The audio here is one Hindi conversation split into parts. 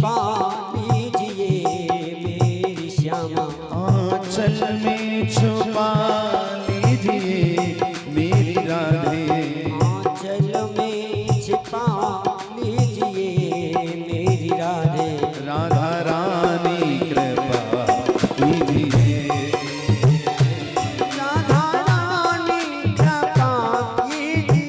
छिपा लीजिए मेरी श्यामा। आंचल में छुपा लीजिए मेरी राधे। आंचल में छिपा लीजिए मेरी राधे। राधा रानी कृपा कीजिए। राधा रानी कृपा कीजिए।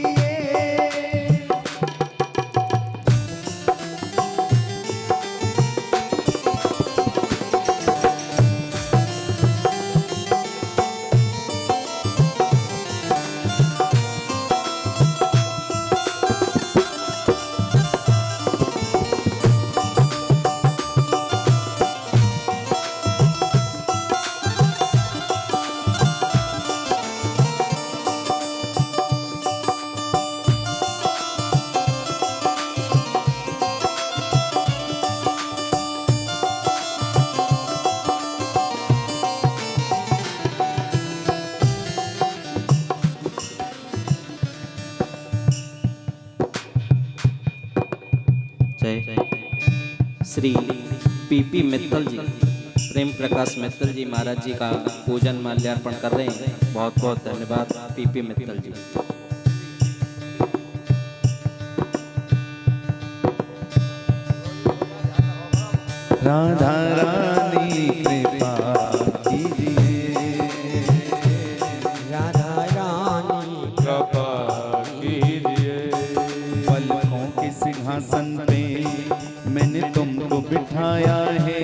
श्री पीपी मित्तल जी, प्रेम प्रकाश मित्तल जी महाराज जी का पूजन माल्यार्पण कर रहे हैं। बहुत बहुत धन्यवाद पीपी मित्तल जी। राधा रानी कृपा कीजिए। राधा रानी कृपा कीजिए। पलकों के सिंहासन पे मैंने तुमको बिठाया है।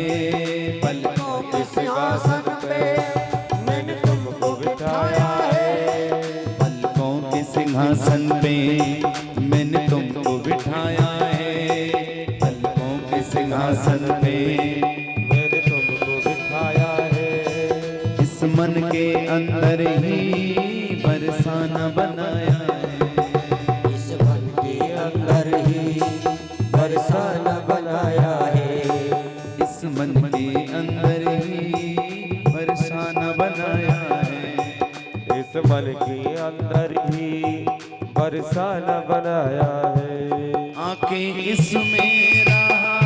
पलकों के सिंहासन पे मैंने तुमको बिठाया है। पलकों के सिंहासन पे मैंने तुमको बिठाया है। पलकों के सिंहासन पे मैंने तुमको बिठाया है। इस मन के अंदर ही बरसाना बनाया है। इस मन के अंदर ही बरसाना बनाया है। इस मन के अंदर ही बरसाना बनाया है। इस मन के अंदर ही बरसाना बनाया है। आके इसमें रहा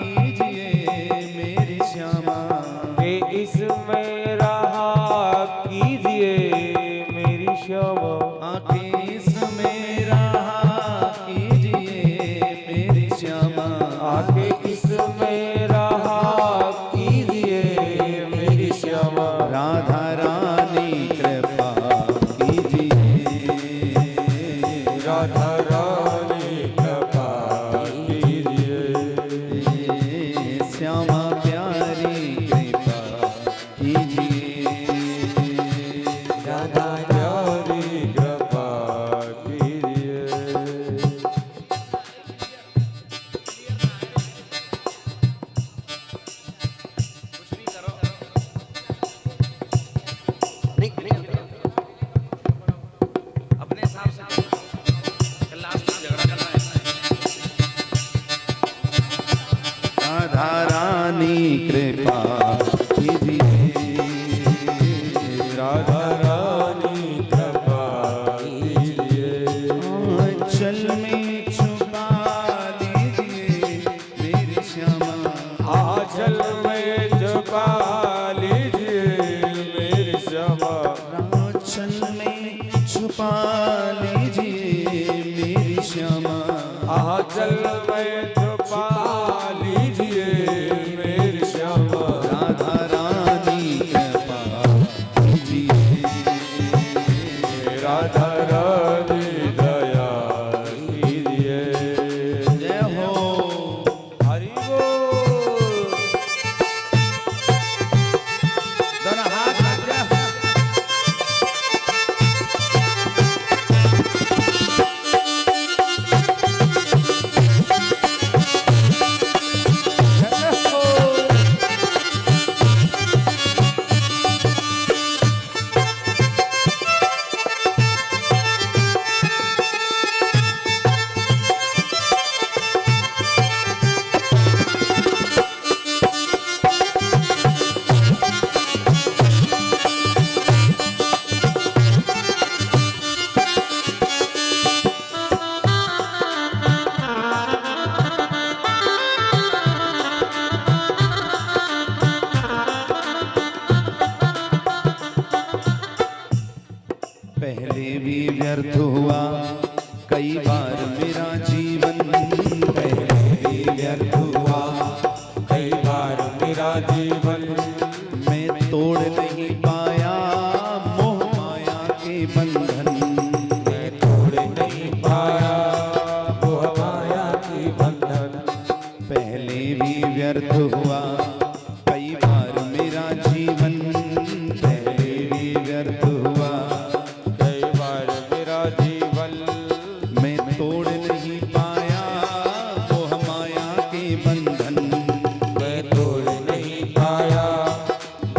कीजिए मेरी श्यामा। के इसमें रहा कीजिए मेरी श्यामा। आके इसमें रहा कीजिए मेरी श्यामा। आके इसमें रहा कीजिए मेरी श्यामा। राधा रानी कृपा कीजिए। राधा रानी कृपा कीजिए। श्यामा प्यारी कृपा कीजिए। राधा प्यारी कृपा कीजिए। अपने हिसाब से लास्ट में झगड़ा करना है। राधा रानी कृपा कीजिए। राधा रानी कृपा कीजिए। आंचल में छुपा लीजिए मेरी श्यामा। आंचल में छुपा लीजिए मेरी श्यामा। आंचल में छुपा लीजिए मेरी श्यामा। आंचल में छुपा लीजिए मेरी श्यामा। राधा रानी कृपा कीजिए। राधा रानी दया कीजिए। जय हो। हरि बोल। दोनों हाथ रख दे। व्यर्थ हुआ, कई बार मेरा जीवन पहले भी व्यर्थ हुआ। कई बार मेरा जीवन मैं तोड़ नहीं पाया मोह माया के बंधन। मैं तोड़ नहीं पाया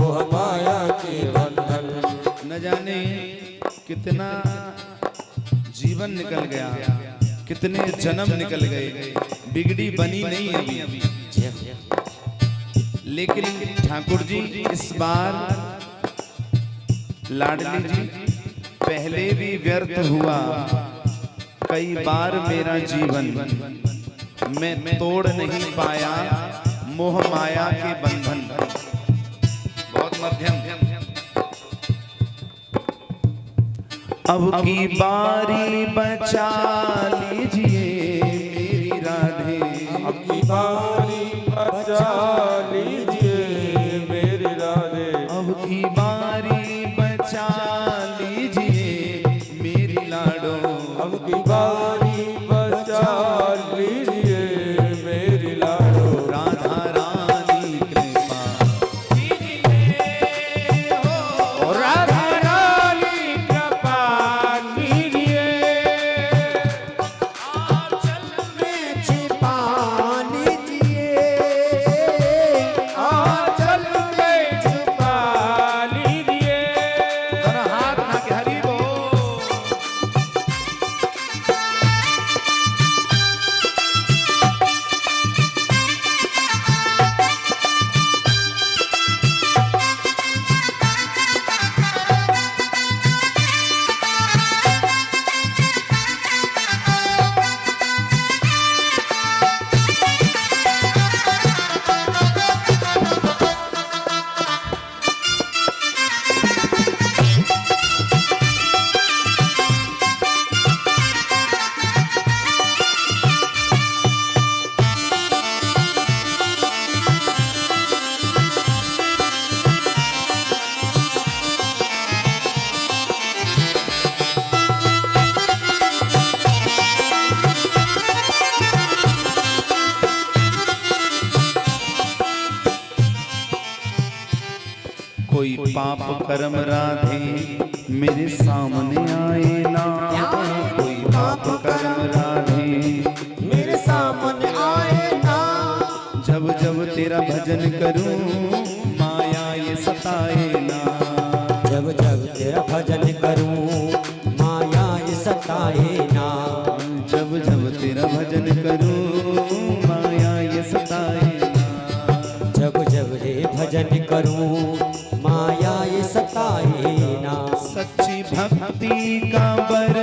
मोह माया के बंधन। न जाने कितना जीवन निकल गया, कितने जन्म निकल गए, बिगड़ी बनी नहीं अभी। लेकिन ठाकुर जी इस बार लाडली जी पहले भी व्यर्थ हुआ, कई बार मेरा जीवन मैं तोड़ नहीं पाया मोह माया के बंधन। बहुत मध्यम। अब की बारी बचा लीजिए मेरी राधे, अब की बारी बचा लीजिए मेरे राधे। अब की बारी बचा लीजिए मेरी लाडो। अब की बारी बचा लीजिए मेरी लाडो। राधा रानी कृपा और राधा रानी कृपा कीजिए। आंचल में छिपा लीजिए, आंचल में छुपा लीजिए। दोनों हाथ उठा के हरि बोल। कोई पाप कर्म राधे मेरे सामने आए ना। कोई पाप कर्म राधे मेरे सामने आए ना। जब जब तेरा भजन करूं माया ये सताए ना। जब जब तेरा भजन करूं माया ये सताए ना। जब जब तेरा भजन करूं माया ये सताए ना। जब जब रे भजन करूं माया ये सताए ना। सच्ची भक्ति का वर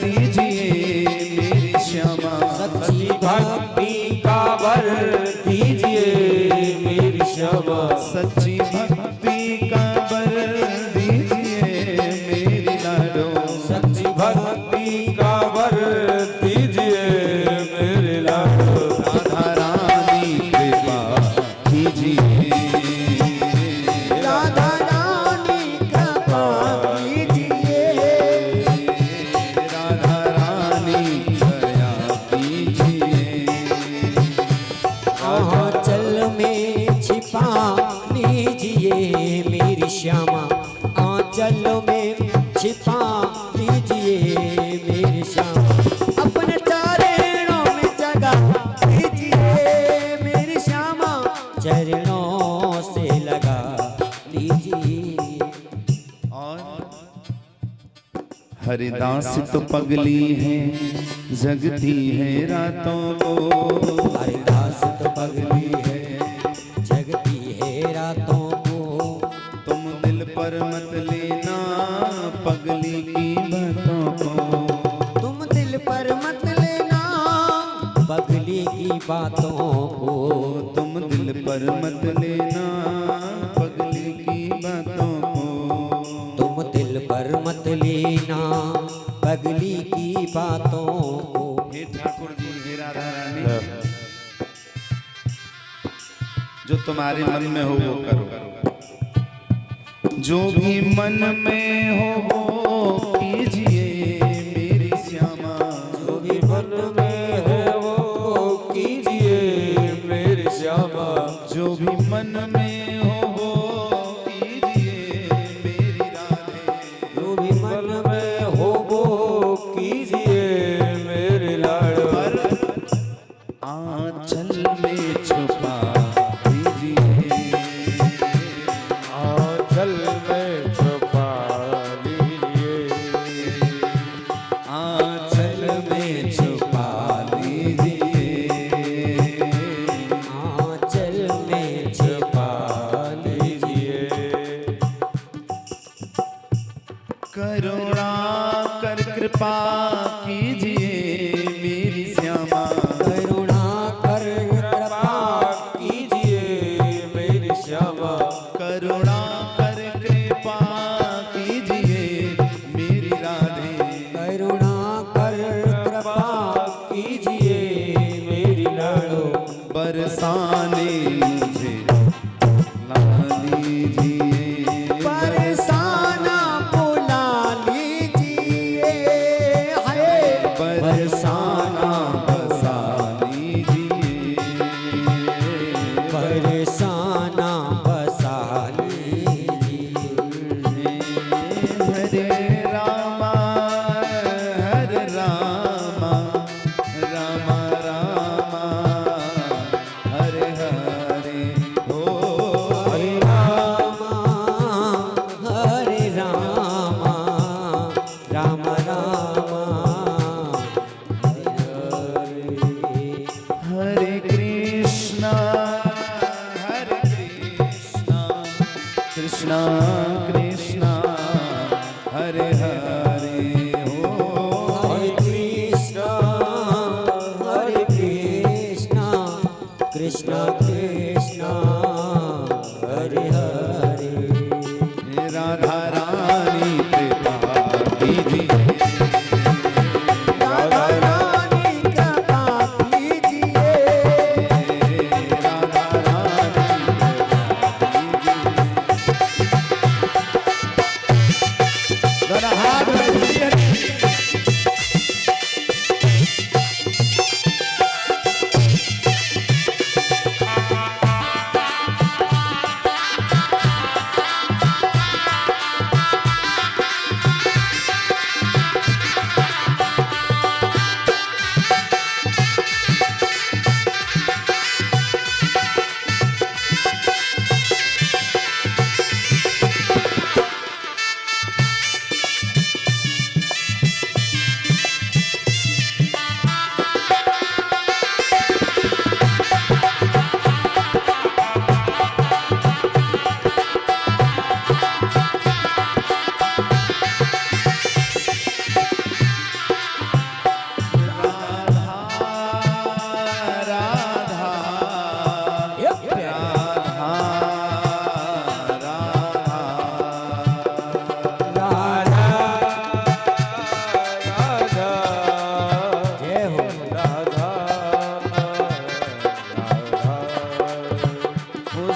दीजिए मेरी श्यामा। सच्ची भक्ति का वर दीजिए मेरी श्यामा। सच्ची भक्ति का वर दीजिए मेरी लाडो। सच्ची भक्ति का वर दीजिए मेरे लाडो। राधा रानी कृपा कीजिए। राधा रानी कृपा कीजिए। राधा रानी दया कीजिए। आंचल में छिपा लीजिए मेरी श्यामा। आंचल में छिपा लीजिए मेरी श्यामा। अपने चरणों में जगह दीजिए मेरी श्यामा। चरणों से लगा लीजिए। और हरिदास तो पगली है जगती है रातों को। हरिदास तो पगली है जगती है रातों को। तुम दिल पर मत लेना पगली की बातों को। तुम दिल पर मत लेना पगली की बातों को। तुम दिल पर मत लेना पगली की बातों को। तुम दिल पर मत लेना पगली की बातों को। हे ठाकुर जी हे राधा रानी, जो तुम्हारे मन में हो वो करो। जो भी मन में हो वो कीजिए मेरी श्यामा। जो भी मन में है वो कीजिए मेरी श्यामा। बरसाने मुझे ला लीजिए, बरसाना बुला लीजिए, हाय बरसाना बसा लीजिए, बरसाना बसा लीजिए। हरे रामा हरे रामा, रामा रामा हरे हरे हो। हरे रामा हरे रामा, राम रामा हरे हरे। हरे कृष्णा कृष्णा कृष्णा हरे हरे हो। हरे कृष्णा कृष्णा कृष्णा हरे हरे। राधा रानी कृपा कीजिए, राधा रानी कृपा कीजिए, राधा रानी जरा हाथ में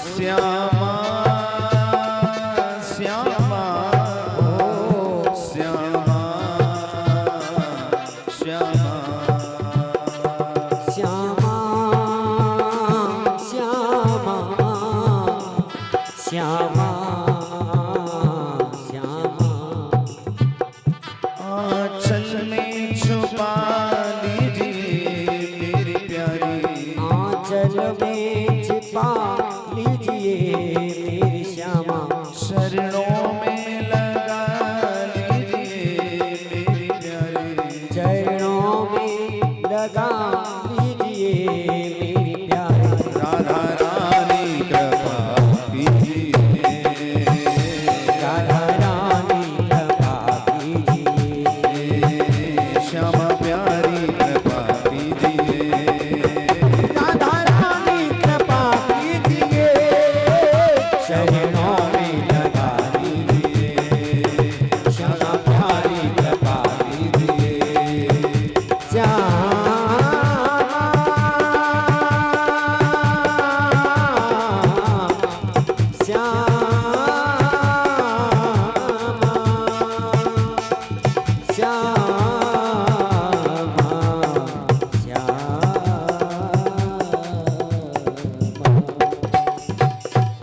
श्यामा श्यामा श्यामा श्यामा श्यामा श्यामा श्यामा श्यामा। आंचल में छुपा लीजिए मेरी प्यारी, आंचल में छिपा लीजिए मेरी श्यामा, शरणों में लगा लीजिए मेरी प्यारी, चरणों में लगा लीजिए